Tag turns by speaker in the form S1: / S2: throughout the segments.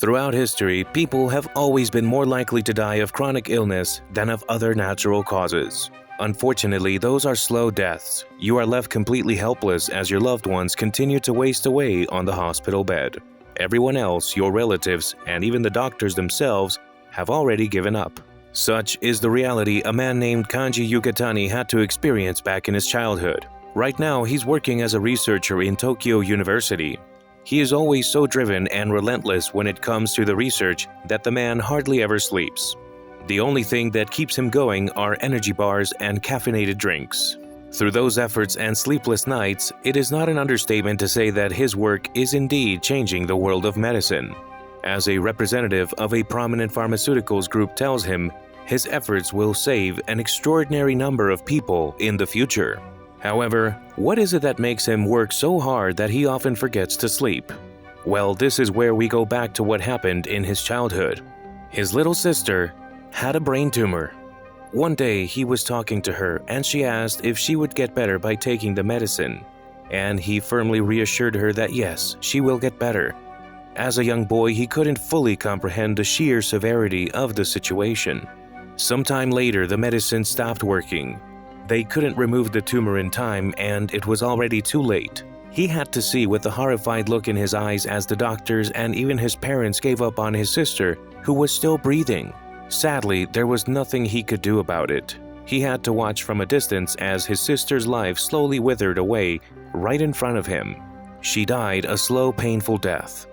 S1: Throughout history, people have always been more likely to die of chronic illness than of other natural causes. Unfortunately, those are slow deaths. You are left completely helpless as your loved ones continue to waste away on the hospital bed. Everyone else, your relatives, and even the doctors themselves, have already given up. Such is the reality a man named Kanji Yakutani had to experience back in his childhood. Right now, he's working as a researcher in Tokyo University. He is always so driven and relentless when it comes to the research that the man hardly ever sleeps. The only thing that keeps him going are energy bars and caffeinated drinks. Through those efforts and sleepless nights, it is not an understatement to say that his work is indeed changing the world of medicine. As a representative of a prominent pharmaceuticals group tells him, his efforts will save an extraordinary number of people in the future. However, what is it that makes him work so hard that he often forgets to sleep? Well, this is where we go back to what happened in his childhood. His little sister had a brain tumor. One day, he was talking to her and she asked if she would get better by taking the medicine. And he firmly reassured her that yes, she will get better. As a young boy, he couldn't fully comprehend the sheer severity of the situation. Sometime later, the medicine stopped working. They couldn't remove the tumor in time, and it was already too late. He had to see with a horrified look in his eyes as the doctors and even his parents gave up on his sister, who was still breathing. Sadly, there was nothing he could do about it. He had to watch from a distance as his sister's life slowly withered away right in front of him. She died a slow, painful death.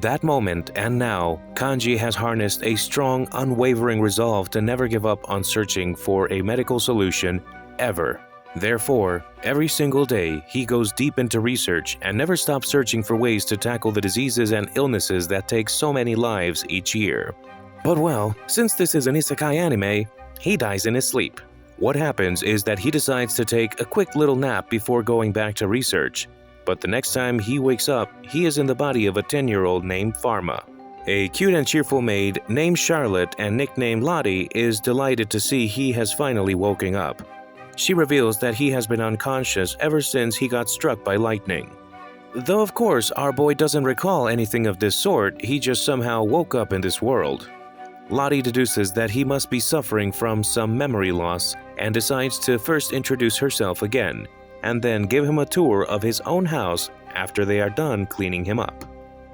S1: That moment and now, Kanji has harnessed a strong, unwavering resolve to never give up on searching for a medical solution ever. Therefore, every single day, he goes deep into research and never stops searching for ways to tackle the diseases and illnesses that take so many lives each year. But well, since this is an isekai anime, he dies in his sleep. What happens is that he decides to take a quick little nap before going back to research. But the next time he wakes up, he is in the body of a 10-year-old named Pharma. A cute and cheerful maid named Charlotte and nicknamed Lottie is delighted to see he has finally woken up. She reveals that he has been unconscious ever since he got struck by lightning. Though of course our boy doesn't recall anything of this sort, he just somehow woke up in this world. Lottie deduces that he must be suffering from some memory loss and decides to first introduce herself again, and then give him a tour of his own house after they are done cleaning him up.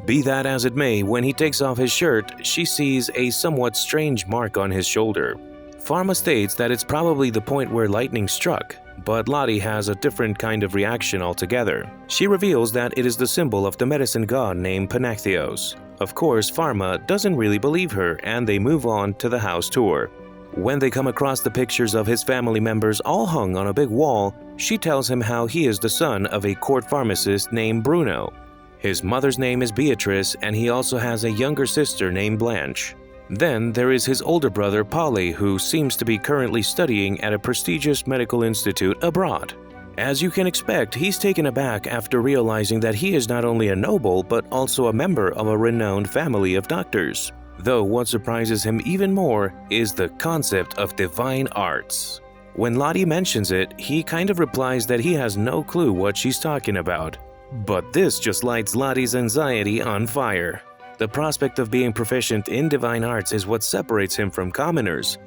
S1: Be that as it may, when he takes off his shirt, she sees a somewhat strange mark on his shoulder. Pharma states that it's probably the point where lightning struck, but Lottie has a different kind of reaction altogether. She reveals that it is the symbol of the medicine god named Panactheos. Of course, Pharma doesn't really believe her, and they move on to the house tour. When they come across the pictures of his family members all hung on a big wall, she tells him how he is the son of a court pharmacist named Bruno. His mother's name is Beatrice, and he also has a younger sister named Blanche. Then there is his older brother Polly, who seems to be currently studying at a prestigious medical institute abroad. As you can expect, he's taken aback after realizing that he is not only a noble but also a member of a renowned family of doctors. Though what surprises him even more is the concept of divine arts. When Lottie mentions it, he kind of replies that he has no clue what she's talking about. But this just lights Lottie's anxiety on fire. The prospect of being proficient in divine arts is what separates him from commoners.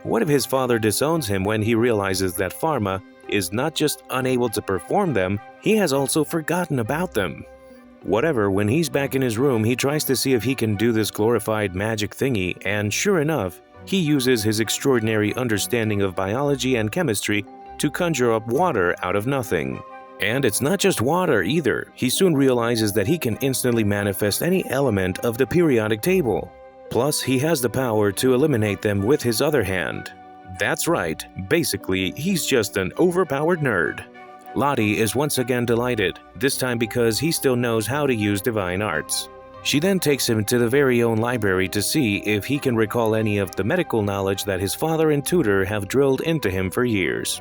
S1: What if his father disowns him when he realizes that Pharma is not just unable to perform them, he has also forgotten about them? Whatever, when he's back in his room, he tries to see if he can do this glorified magic thingy, and sure enough, he uses his extraordinary understanding of biology and chemistry to conjure up water out of nothing. And it's not just water either. He soon realizes that he can instantly manifest any element of the periodic table. Plus, he has the power to eliminate them with his other hand. That's right, basically, he's just an overpowered nerd. Lottie is once again delighted, this time because he still knows how to use divine arts. She then takes him to the very own library to see if he can recall any of the medical knowledge that his father and tutor have drilled into him for years.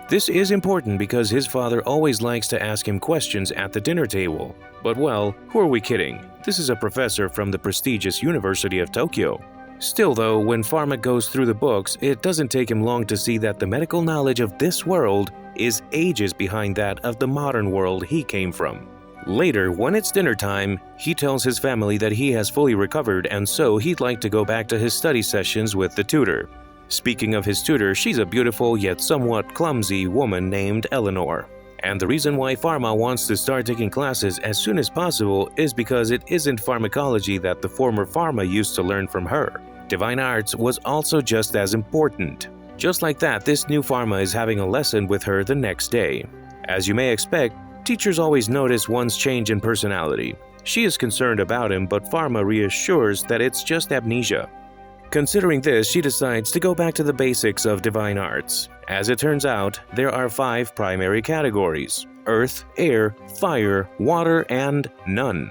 S1: This is important because his father always likes to ask him questions at the dinner table. But well, who are we kidding? This is a professor from the prestigious University of Tokyo. Still though, when Pharma goes through the books, it doesn't take him long to see that the medical knowledge of this world is ages behind that of the modern world he came from. Later, when it's dinner time, he tells his family that he has fully recovered and so he'd like to go back to his study sessions with the tutor. Speaking of his tutor, she's a beautiful yet somewhat clumsy woman named Eleanor. And the reason why Pharma wants to start taking classes as soon as possible is because it isn't pharmacology that the former Pharma used to learn from her. Divine arts was also just as important. Just like that, this new Pharma is having a lesson with her the next day. As you may expect, teachers always notice one's change in personality. She is concerned about him, but Pharma reassures that it's just amnesia. Considering this, she decides to go back to the basics of divine arts. As it turns out, there are 5 primary categories: earth, air, fire, water, and none.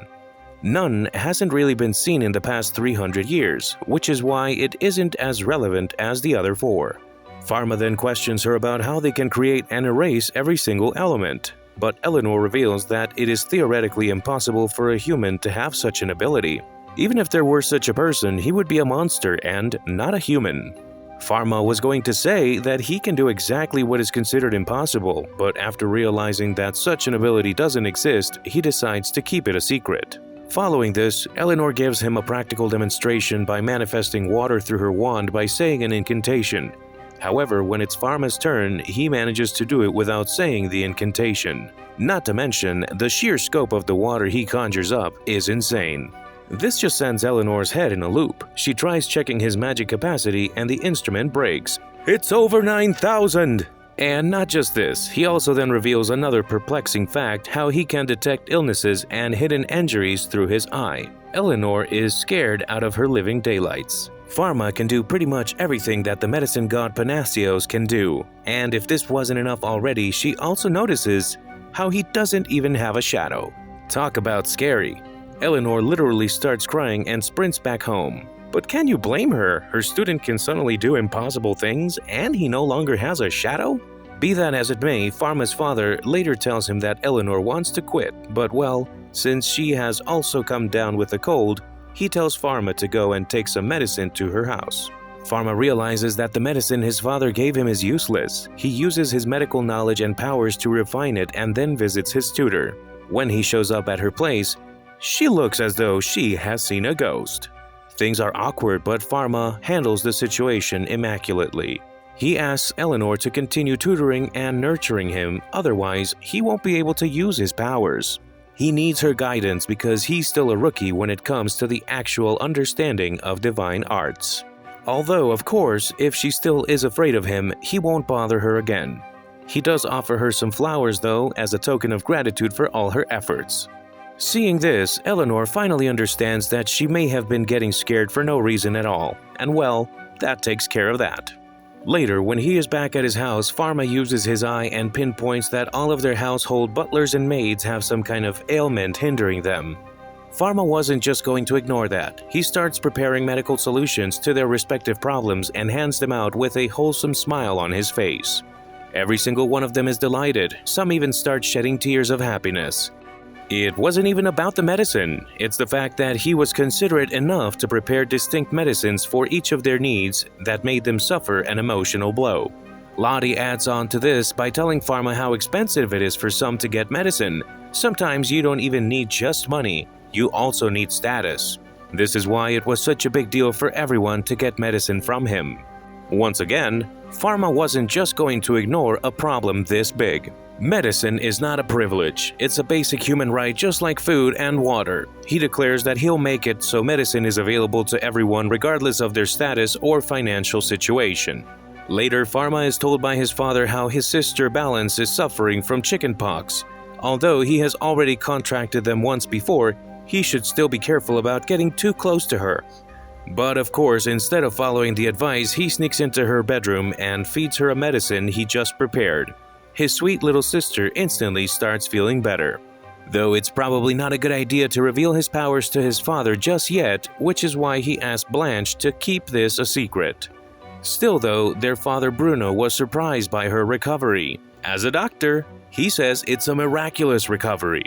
S1: None hasn't really been seen in the past 300 years, which is why it isn't as relevant as the other 4. Pharma then questions her about how they can create and erase every single element. But Eleanor reveals that it is theoretically impossible for a human to have such an ability. Even if there were such a person, he would be a monster and not a human. Pharma was going to say that he can do exactly what is considered impossible, but after realizing that such an ability doesn't exist, he decides to keep it a secret. Following this, Eleanor gives him a practical demonstration by manifesting water through her wand by saying an incantation. However, when it's Pharma's turn, he manages to do it without saying the incantation. Not to mention, the sheer scope of the water he conjures up is insane. This just sends Eleanor's head in a loop. She tries checking his magic capacity and the instrument breaks. It's over 9,000! And not just this, he also then reveals another perplexing fact: how he can detect illnesses and hidden injuries through his eye. Eleanor is scared out of her living daylights. Pharma can do pretty much everything that the medicine god Panactheos can do. And if this wasn't enough already, she also notices how he doesn't even have a shadow. Talk about scary. Eleanor literally starts crying and sprints back home. But can you blame her? Her student can suddenly do impossible things and he no longer has a shadow? Be that as it may, Pharma's father later tells him that Eleanor wants to quit, but well, since she has also come down with a cold, he tells Pharma to go and take some medicine to her house. Pharma realizes that the medicine his father gave him is useless. He uses his medical knowledge and powers to refine it and then visits his tutor. When he shows up at her place, she looks as though she has seen a ghost. Things are awkward, but Pharma handles the situation immaculately. He asks Eleanor to continue tutoring and nurturing him, otherwise he won't be able to use his powers. He needs her guidance because he's still a rookie when it comes to the actual understanding of divine arts. Although, of course, if she still is afraid of him, he won't bother her again. He does offer her some flowers though, as a token of gratitude for all her efforts. Seeing this, Eleanor finally understands that she may have been getting scared for no reason at all, and well, that takes care of that. Later, when he is back at his house, Pharma uses his eye and pinpoints that all of their household butlers and maids have some kind of ailment hindering them. Pharma wasn't just going to ignore that. He starts preparing medical solutions to their respective problems and hands them out with a wholesome smile on his face. Every single one of them is delighted. Some even start shedding tears of happiness. It wasn't even about the medicine. It's the fact that he was considerate enough to prepare distinct medicines for each of their needs that made them suffer an emotional blow. Lottie adds on to this by telling Pharma how expensive it is for some to get medicine. Sometimes you don't even need just money, you also need status. This is why it was such a big deal for everyone to get medicine from him. Once again, Pharma wasn't just going to ignore a problem this big. Medicine is not a privilege, it's a basic human right just like food and water. He declares that he'll make it so medicine is available to everyone regardless of their status or financial situation. Later, Pharma is told by his father how his sister Balance is suffering from chickenpox. Although he has already contracted them once before, he should still be careful about getting too close to her. But of course, instead of following the advice, he sneaks into her bedroom and feeds her a medicine he just prepared. His sweet little sister instantly starts feeling better. Though it's probably not a good idea to reveal his powers to his father just yet, which is why he asked Blanche to keep this a secret. Still though, their father Bruno was surprised by her recovery. As a doctor, he says it's a miraculous recovery.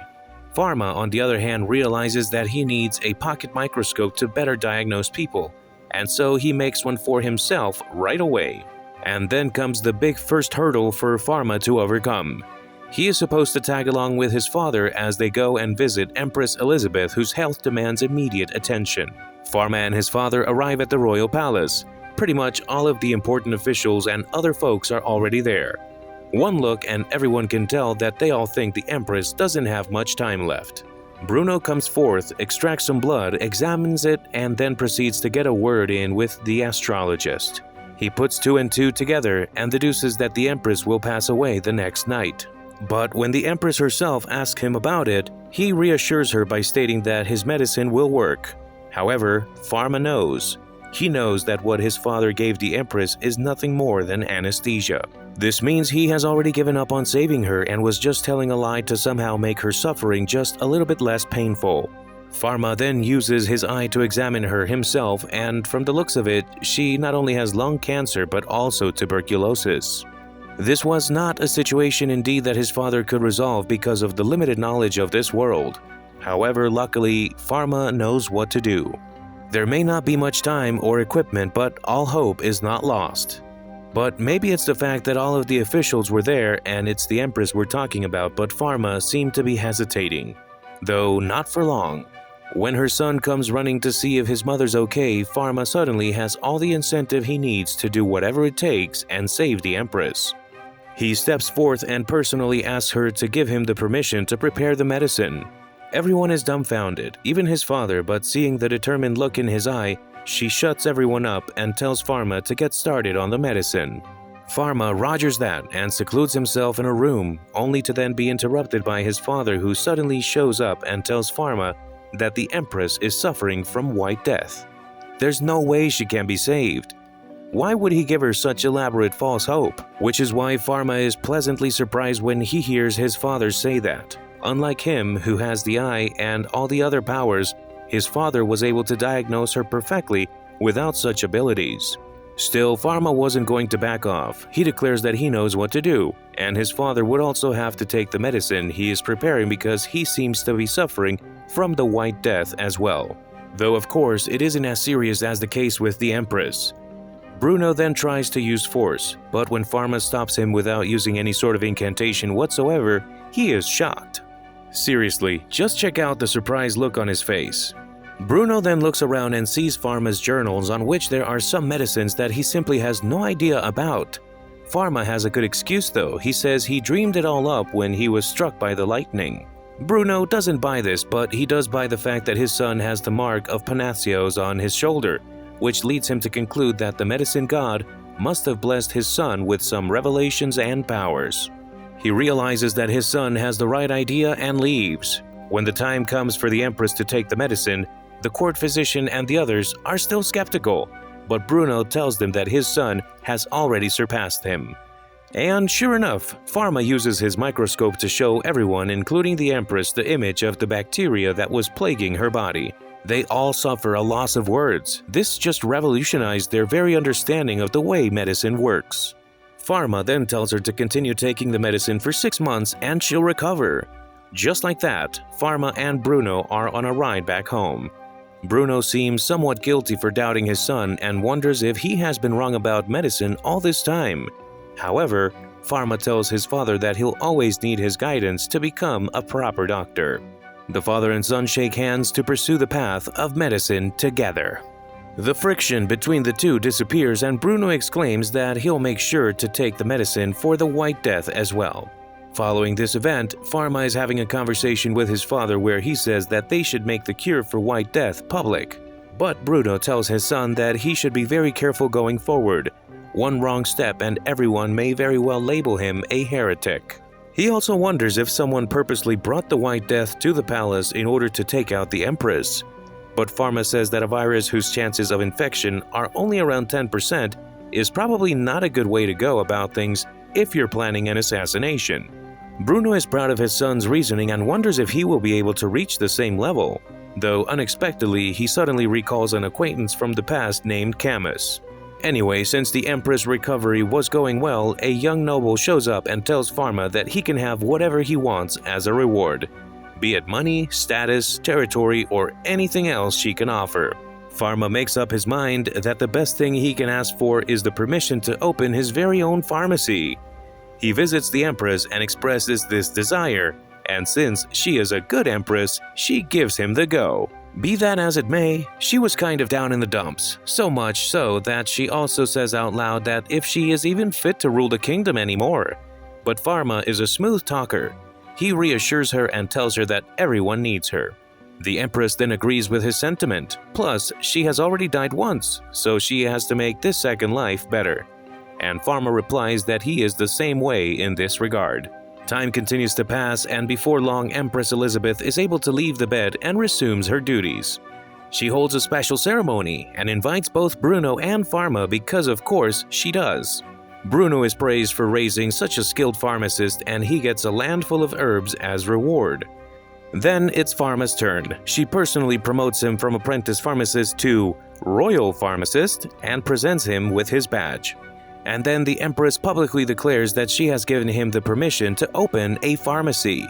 S1: Pharma, on the other hand, realizes that he needs a pocket microscope to better diagnose people, and so he makes one for himself right away. And then comes the big first hurdle for Pharma to overcome. He is supposed to tag along with his father as they go and visit Empress Elizabeth, whose health demands immediate attention. Pharma and his father arrive at the royal palace. Pretty much all of the important officials and other folks are already there. One look and everyone can tell that they all think the Empress doesn't have much time left. Bruno comes forth, extracts some blood, examines it, and then proceeds to get a word in with the astrologist. He puts 2 and 2 together and deduces that the Empress will pass away the next night. But when the Empress herself asks him about it, he reassures her by stating that his medicine will work. However, Pharma knows. He knows that what his father gave the Empress is nothing more than anesthesia. This means he has already given up on saving her and was just telling a lie to somehow make her suffering just a little bit less painful. Pharma then uses his eye to examine her himself, and from the looks of it, she not only has lung cancer but also tuberculosis. This was not a situation indeed that his father could resolve because of the limited knowledge of this world. However, luckily, Pharma knows what to do. There may not be much time or equipment, but all hope is not lost. But maybe it's the fact that all of the officials were there and it's the Empress we're talking about, but Pharma seemed to be hesitating. Though not for long. When her son comes running to see if his mother's okay, Pharma suddenly has all the incentive he needs to do whatever it takes and save the Empress. He steps forth and personally asks her to give him the permission to prepare the medicine. Everyone is dumbfounded, even his father, but seeing the determined look in his eye, she shuts everyone up and tells Pharma to get started on the medicine. Pharma rogers that and secludes himself in a room, only to then be interrupted by his father, who suddenly shows up and tells Pharma that the Empress is suffering from White Death. There's no way she can be saved. Why would he give her such elaborate false hope? Which is why Pharma is pleasantly surprised when he hears his father say that. Unlike him, who has the eye and all the other powers, his father was able to diagnose her perfectly without such abilities. Still, Pharma wasn't going to back off. He declares that he knows what to do, and his father would also have to take the medicine he is preparing because he seems to be suffering from the White Death as well. Though of course, it isn't as serious as the case with the Empress. Bruno then tries to use force, but when Pharma stops him without using any sort of incantation whatsoever, he is shocked. Seriously, just check out the surprised look on his face. Bruno then looks around and sees Pharma's journals on which there are some medicines that he simply has no idea about. Pharma has a good excuse though. He says he dreamed it all up when he was struck by the lightning. Bruno doesn't buy this, but he does buy the fact that his son has the mark of Panactheos on his shoulder, which leads him to conclude that the medicine god must have blessed his son with some revelations and powers. He realizes that his son has the right idea and leaves. When the time comes for the Empress to take the medicine, the court physician and the others are still skeptical, but Bruno tells them that his son has already surpassed him. And sure enough, Pharma uses his microscope to show everyone, including the Empress, the image of the bacteria that was plaguing her body. They all suffer a loss of words. This just revolutionized their very understanding of the way medicine works. Pharma then tells her to continue taking the medicine for 6 months and she'll recover. Just like that, Pharma and Bruno are on a ride back home. Bruno seems somewhat guilty for doubting his son and wonders if he has been wrong about medicine all this time. However, Pharma tells his father that he'll always need his guidance to become a proper doctor. The father and son shake hands to pursue the path of medicine together. The friction between the two disappears and Bruno exclaims that he'll make sure to take the medicine for the White Death as well. Following this event, Pharma is having a conversation with his father where he says that they should make the cure for White Death public. But Bruno tells his son that he should be very careful going forward. One wrong step and everyone may very well label him a heretic. He also wonders if someone purposely brought the White Death to the palace in order to take out the Empress. But Pharma says that a virus whose chances of infection are only around 10% is probably not a good way to go about things if you're planning an assassination. Bruno is proud of his son's reasoning and wonders if he will be able to reach the same level, though unexpectedly he suddenly recalls an acquaintance from the past named Camus. Anyway, since the Empress' recovery was going well, a young noble shows up and tells Pharma that he can have whatever he wants as a reward, be it money, status, territory, or anything else she can offer. Pharma makes up his mind that the best thing he can ask for is the permission to open his very own pharmacy. He visits the Empress and expresses this desire, and since she is a good Empress, she gives him the go. Be that as it may, she was kind of down in the dumps, so much so that she also says out loud that if she is even fit to rule the kingdom anymore. But Pharma is a smooth talker. He reassures her and tells her that everyone needs her. The Empress then agrees with his sentiment, plus she has already died once, so she has to make this second life better. And Pharma replies that he is the same way in this regard. Time continues to pass, and before long Empress Elizabeth is able to leave the bed and resumes her duties. She holds a special ceremony and invites both Bruno and Pharma because of course she does. Bruno is praised for raising such a skilled pharmacist, and he gets a land full of herbs as reward. Then it's Pharma's turn. She personally promotes him from apprentice pharmacist to royal pharmacist and presents him with his badge. And then the Empress publicly declares that she has given him the permission to open a pharmacy.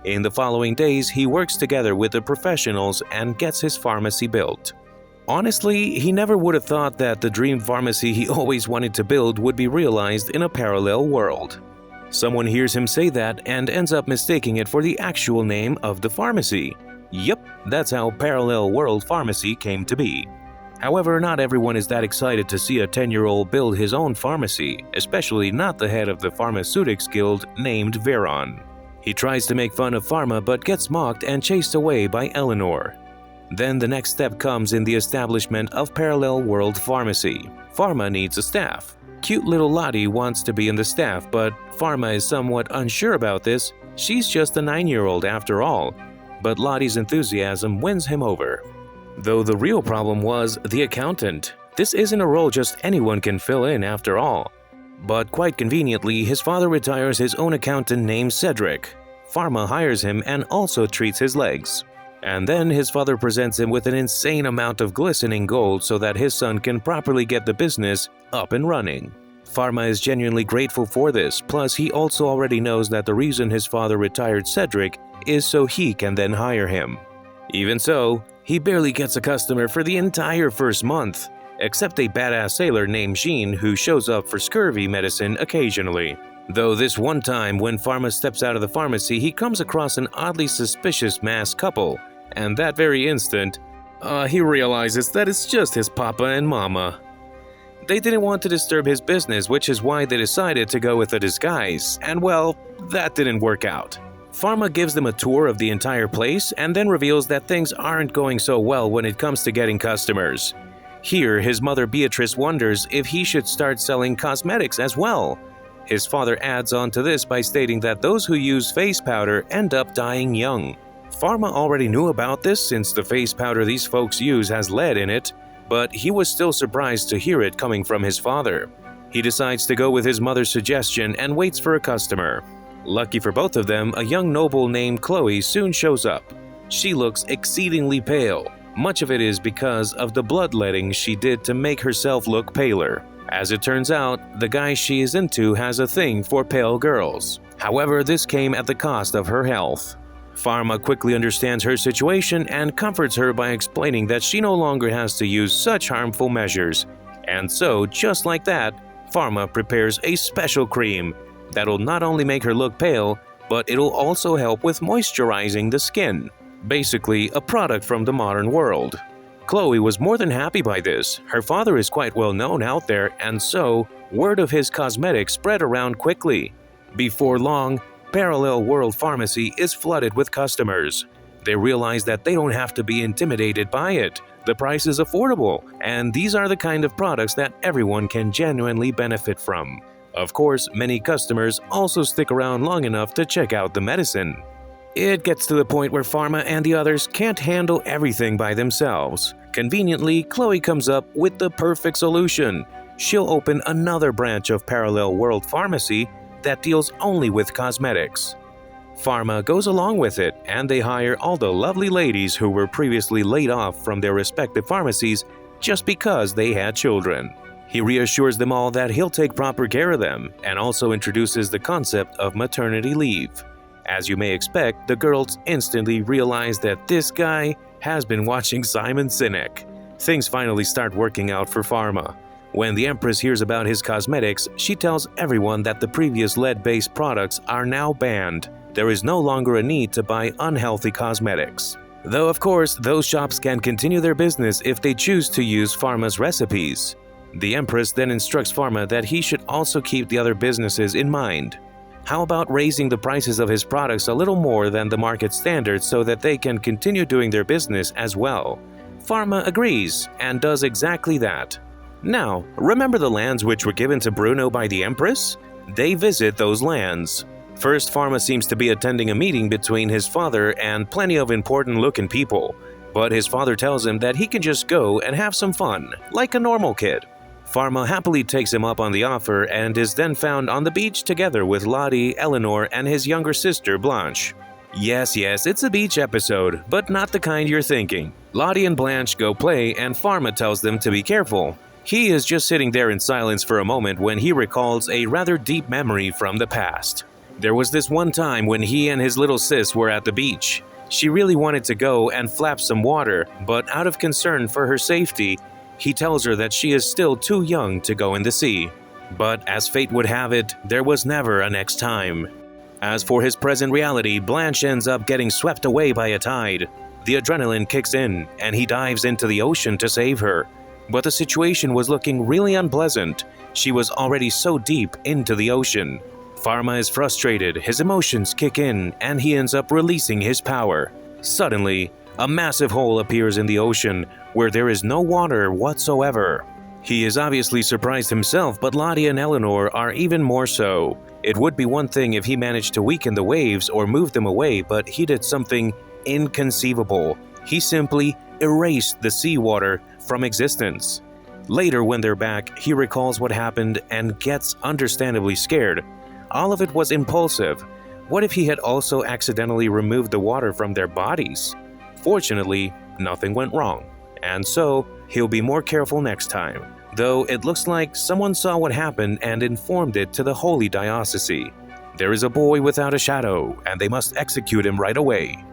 S1: In the following days, he works together with the professionals and gets his pharmacy built. Honestly, he never would have thought that the dream pharmacy he always wanted to build would be realized in a parallel world. Someone hears him say that and ends up mistaking it for the actual name of the pharmacy. Yep, that's how Parallel World Pharmacy came to be. However, not everyone is that excited to see a 10-year-old build his own pharmacy, especially not the head of the Pharmaceutics Guild named Veron. He tries to make fun of Pharma but gets mocked and chased away by Eleanor. Then the next step comes in the establishment of Parallel World Pharmacy. Pharma needs a staff. Cute little Lottie wants to be in the staff, but Pharma is somewhat unsure about this. She's just a 9-year-old after all. But Lottie's enthusiasm wins him over. Though the real problem was the accountant. This isn't a role just anyone can fill in after all. But quite conveniently, his father retires his own accountant named Cedric. Pharma hires him and also treats his legs. And then his father presents him with an insane amount of glistening gold so that his son can properly get the business up and running. Pharma is genuinely grateful for this, plus he also already knows that the reason his father retired Cedric is so he can then hire him. Even so, he barely gets a customer for the entire first month, except a badass sailor named Jean who shows up for scurvy medicine occasionally. Though this one time when Pharma steps out of the pharmacy, he comes across an oddly suspicious masked couple, and that very instant, he realizes that it's just his papa and mama. They didn't want to disturb his business, which is why they decided to go with a disguise, and well, that didn't work out. Pharma gives them a tour of the entire place and then reveals that things aren't going so well when it comes to getting customers. Here, his mother Beatrice wonders if he should start selling cosmetics as well. His father adds on to this by stating that those who use face powder end up dying young. Pharma already knew about this since the face powder these folks use has lead in it, but he was still surprised to hear it coming from his father. He decides to go with his mother's suggestion and waits for a customer. Lucky for both of them, a young noble named Chloe soon shows up. She looks exceedingly pale. Much of it is because of the bloodletting she did to make herself look paler. As it turns out, the guy she is into has a thing for pale girls. However, this came at the cost of her health. Pharma quickly understands her situation and comforts her by explaining that she no longer has to use such harmful measures. And so, just like that, Pharma prepares a special cream that'll not only make her look pale, but it'll also help with moisturizing the skin. Basically, a product from the modern world. Chloe was more than happy by this. Her father is quite well known out there, and so, word of his cosmetics spread around quickly. Before long, Parallel World Pharmacy is flooded with customers. They realize that they don't have to be intimidated by it. The price is affordable, and these are the kind of products that everyone can genuinely benefit from. Of course, many customers also stick around long enough to check out the medicine. It gets to the point where Pharma and the others can't handle everything by themselves. Conveniently, Chloe comes up with the perfect solution. She'll open another branch of Parallel World Pharmacy that deals only with cosmetics. Pharma goes along with it, and they hire all the lovely ladies who were previously laid off from their respective pharmacies just because they had children. He reassures them all that he'll take proper care of them, and also introduces the concept of maternity leave. As you may expect, the girls instantly realize that this guy has been watching Simon Sinek. Things finally start working out for Pharma. When the Empress hears about his cosmetics, she tells everyone that the previous lead-based products are now banned. There is no longer a need to buy unhealthy cosmetics. Though of course, those shops can continue their business if they choose to use Pharma's recipes. The Empress then instructs Pharma that he should also keep the other businesses in mind. How about raising the prices of his products a little more than the market standard so that they can continue doing their business as well? Pharma agrees and does exactly that. Now, remember the lands which were given to Bruno by the Empress? They visit those lands. First, Pharma seems to be attending a meeting between his father and plenty of important-looking people, but his father tells him that he can just go and have some fun, like a normal kid. Pharma happily takes him up on the offer and is then found on the beach together with Lottie, Eleanor, and his younger sister Blanche. Yes, it's a beach episode, but not the kind you're thinking. Lottie and Blanche go play and Pharma tells them to be careful. He is just sitting there in silence for a moment when he recalls a rather deep memory from the past. There was this one time when he and his little sis were at the beach. She really wanted to go and flap some water, but out of concern for her safety, he tells her that she is still too young to go in the sea. But as fate would have it, there was never a next time. As for his present reality, Blanche ends up getting swept away by a tide. The adrenaline kicks in, and he dives into the ocean to save her. But the situation was looking really unpleasant. She was already so deep into the ocean. Pharma is frustrated, his emotions kick in, and he ends up releasing his power. Suddenly, a massive hole appears in the ocean, where there is no water whatsoever. He is obviously surprised himself, but Lottie and Eleanor are even more so. It would be one thing if he managed to weaken the waves or move them away, but he did something inconceivable. He simply erased the seawater from existence. Later, when they're back, he recalls what happened and gets understandably scared. All of it was impulsive. What if he had also accidentally removed the water from their bodies? Fortunately, nothing went wrong, and so he'll be more careful next time. Though it looks like someone saw what happened and informed it to the Holy Diocese. There is a boy without a shadow, and they must execute him right away.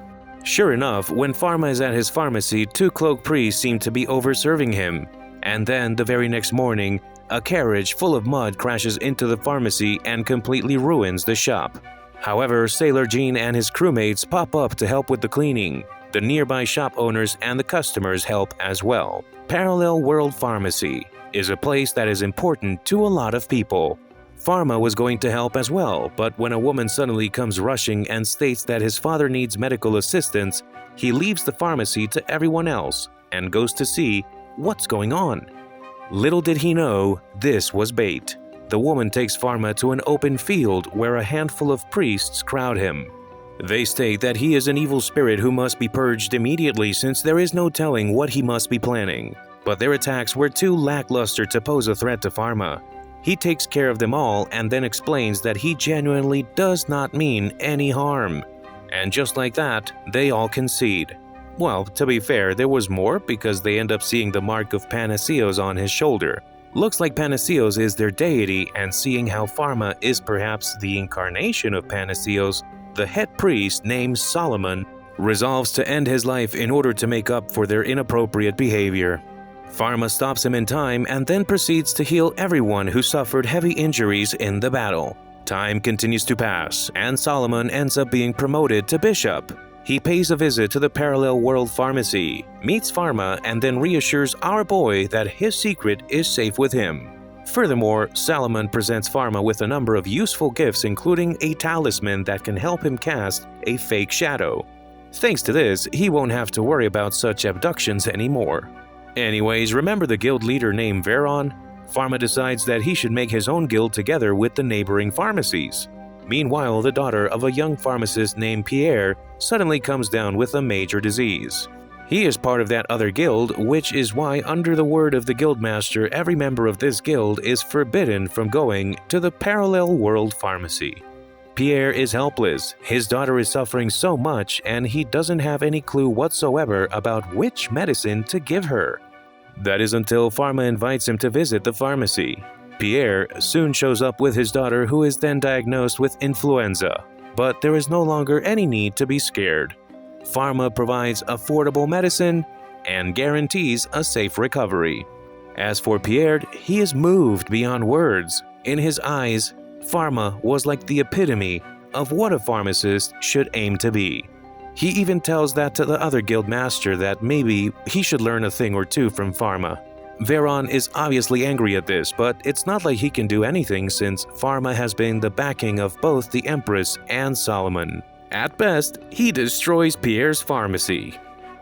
S1: Sure enough, when Pharma is at his pharmacy, two cloaked priests seem to be overserving him. And then, the very next morning, a carriage full of mud crashes into the pharmacy and completely ruins the shop. However, Sailor Jean and his crewmates pop up to help with the cleaning. The nearby shop owners and the customers help as well. Parallel World Pharmacy is a place that is important to a lot of people. Pharma was going to help as well, but when a woman suddenly comes rushing and states that his father needs medical assistance, he leaves the pharmacy to everyone else and goes to see what's going on. Little did he know, this was bait. The woman takes Pharma to an open field where a handful of priests crowd him. They state that he is an evil spirit who must be purged immediately since there is no telling what he must be planning. But their attacks were too lackluster to pose a threat to Pharma. He takes care of them all and then explains that he genuinely does not mean any harm. And just like that, they all concede. Well, to be fair, there was more because they end up seeing the mark of Panactheos on his shoulder. Looks like Panactheos is their deity, and seeing how Pharma is perhaps the incarnation of Panactheos, the head priest named Solomon resolves to end his life in order to make up for their inappropriate behavior. Pharma stops him in time and then proceeds to heal everyone who suffered heavy injuries in the battle. Time continues to pass, and Solomon ends up being promoted to bishop. He pays a visit to the Parallel World Pharmacy, meets Pharma, and then reassures our boy that his secret is safe with him. Furthermore, Solomon presents Pharma with a number of useful gifts, including a talisman that can help him cast a fake shadow. Thanks to this, he won't have to worry about such abductions anymore. Anyways, remember the guild leader named Veron? Pharma decides that he should make his own guild together with the neighboring pharmacies. Meanwhile, the daughter of a young pharmacist named Pierre suddenly comes down with a major disease. He is part of that other guild, which is why, under the word of the guildmaster, every member of this guild is forbidden from going to the Parallel World Pharmacy. Pierre is helpless, his daughter is suffering so much, and he doesn't have any clue whatsoever about which medicine to give her. That is until Pharma invites him to visit the pharmacy. Pierre soon shows up with his daughter, who is then diagnosed with influenza, but there is no longer any need to be scared. Pharma provides affordable medicine and guarantees a safe recovery. As for Pierre, he is moved beyond words. In his eyes, Pharma was like the epitome of what a pharmacist should aim to be. He even tells that to the other guild master that maybe he should learn a thing or two from Pharma. Veron is obviously angry at this, but it's not like he can do anything since Pharma has been the backing of both the Empress and Solomon. At best, he destroys Pierre's pharmacy,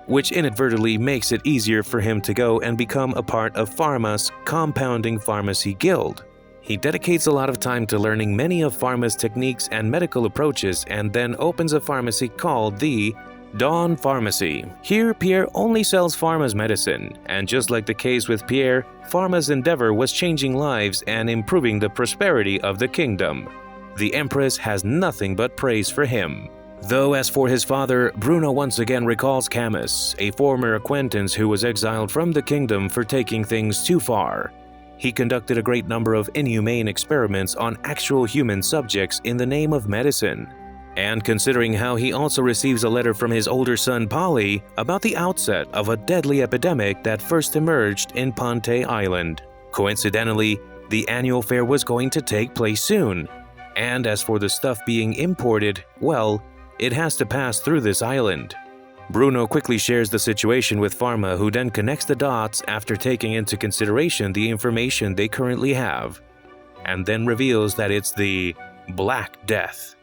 S1: which inadvertently makes it easier for him to go and become a part of Pharma's compounding pharmacy guild. He dedicates a lot of time to learning many of Pharma's techniques and medical approaches and then opens a pharmacy called the Dawn Pharmacy. Here, Pierre only sells Pharma's medicine, and just like the case with Pierre, Pharma's endeavor was changing lives and improving the prosperity of the kingdom. The Empress has nothing but praise for him. Though as for his father, Bruno once again recalls Camus, a former acquaintance who was exiled from the kingdom for taking things too far. He conducted a great number of inhumane experiments on actual human subjects in the name of medicine. And considering how he also receives a letter from his older son Polly about the outset of a deadly epidemic that first emerged in Ponte Island. Coincidentally, the annual fair was going to take place soon. And as for the stuff being imported, well, it has to pass through this island. Bruno quickly shares the situation with Pharma, who then connects the dots after taking into consideration the information they currently have, and then reveals that it's the Black Death.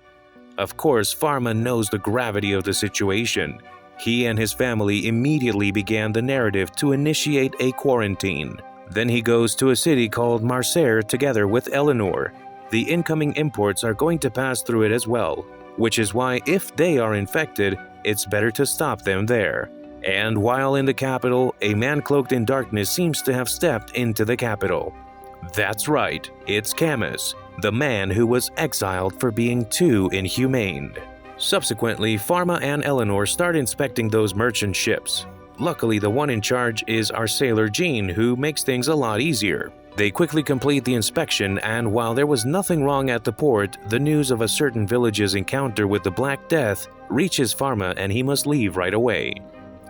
S1: Of course, Pharma knows the gravity of the situation. He and his family immediately began the narrative to initiate a quarantine. Then he goes to a city called Marseille together with Eleanor. The incoming imports are going to pass through it as well, which is why if they are infected, it's better to stop them there. And while in the capital, a man cloaked in darkness seems to have stepped into the capital. That's right, it's Camus, the man who was exiled for being too inhumane. Subsequently, Pharma and Eleanor start inspecting those merchant ships. Luckily, the one in charge is our sailor Jean, who makes things a lot easier. They quickly complete the inspection, and while there was nothing wrong at the port, the news of a certain village's encounter with the Black Death reaches Pharma and he must leave right away.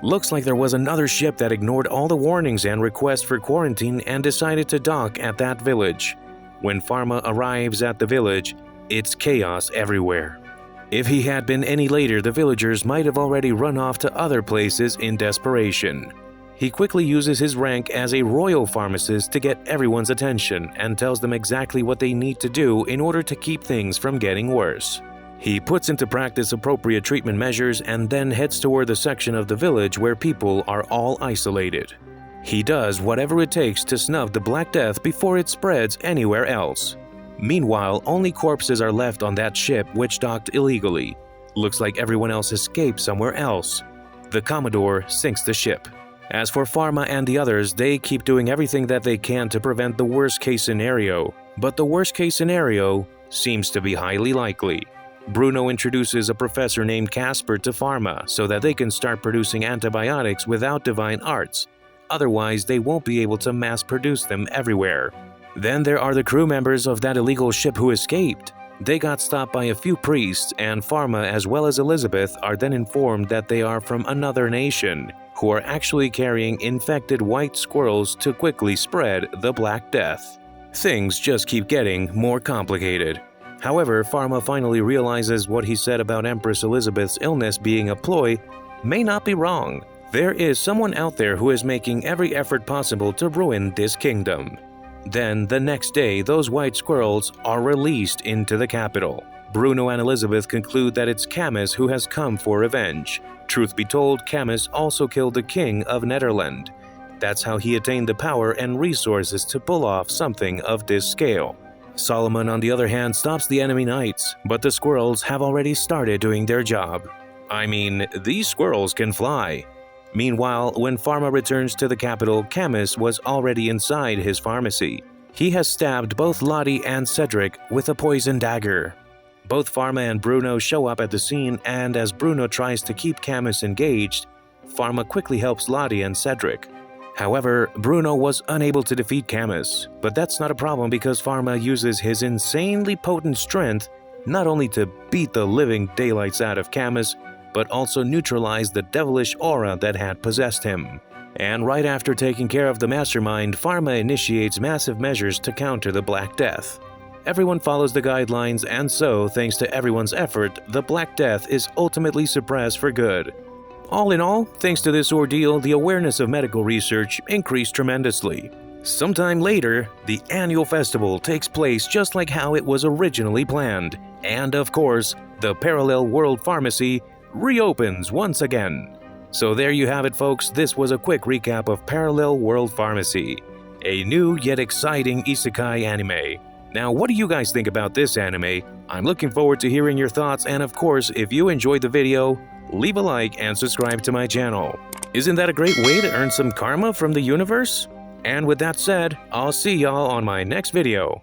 S1: Looks like there was another ship that ignored all the warnings and requests for quarantine and decided to dock at that village. When Pharma arrives at the village, it's chaos everywhere. If he had been any later, the villagers might have already run off to other places in desperation. He quickly uses his rank as a royal pharmacist to get everyone's attention and tells them exactly what they need to do in order to keep things from getting worse. He puts into practice appropriate treatment measures and then heads toward the section of the village where people are all isolated. He does whatever it takes to snub the Black Death before it spreads anywhere else. Meanwhile, only corpses are left on that ship which docked illegally. Looks like everyone else escaped somewhere else. The Commodore sinks the ship. As for Pharma and the others, they keep doing everything that they can to prevent the worst-case scenario. But the worst-case scenario seems to be highly likely. Bruno introduces a professor named Casper to Pharma so that they can start producing antibiotics without divine arts. Otherwise, they won't be able to mass-produce them everywhere. Then there are the crew members of that illegal ship who escaped. They got stopped by a few priests, and Pharma as well as Elizabeth are then informed that they are from another nation, who are actually carrying infected white squirrels to quickly spread the Black Death. Things just keep getting more complicated. However, Pharma finally realizes what he said about Empress Elizabeth's illness being a ploy may not be wrong. There is someone out there who is making every effort possible to ruin this kingdom. Then, the next day, those white squirrels are released into the capital. Bruno and Elizabeth conclude that it's Camus who has come for revenge. Truth be told, Camus also killed the king of Netherland. That's how he attained the power and resources to pull off something of this scale. Solomon, on the other hand, stops the enemy knights, but the squirrels have already started doing their job. I mean, these squirrels can fly. Meanwhile, when Pharma returns to the capital, Camus was already inside his pharmacy. He has stabbed both Lottie and Cedric with a poison dagger. Both Pharma and Bruno show up at the scene, and as Bruno tries to keep Camus engaged, Pharma quickly helps Lottie and Cedric. However, Bruno was unable to defeat Camus, but that's not a problem because Pharma uses his insanely potent strength not only to beat the living daylights out of Camus, but also neutralize the devilish aura that had possessed him. And right after taking care of the mastermind, Pharma initiates massive measures to counter the Black Death. Everyone follows the guidelines, and so, thanks to everyone's effort, the Black Death is ultimately suppressed for good. All in all, thanks to this ordeal, the awareness of medical research increased tremendously. Sometime later, the annual festival takes place just like how it was originally planned. And of course, the Parallel World Pharmacy reopens once again. So there you have it, folks. This was a quick recap of Parallel World Pharmacy, a new yet exciting isekai anime. Now, what do you guys think about this anime? I'm looking forward to hearing your thoughts, and of course, if you enjoyed the video, leave a like and subscribe to my channel. Isn't that a great way to earn some karma from the universe? And with that said, I'll see y'all on my next video.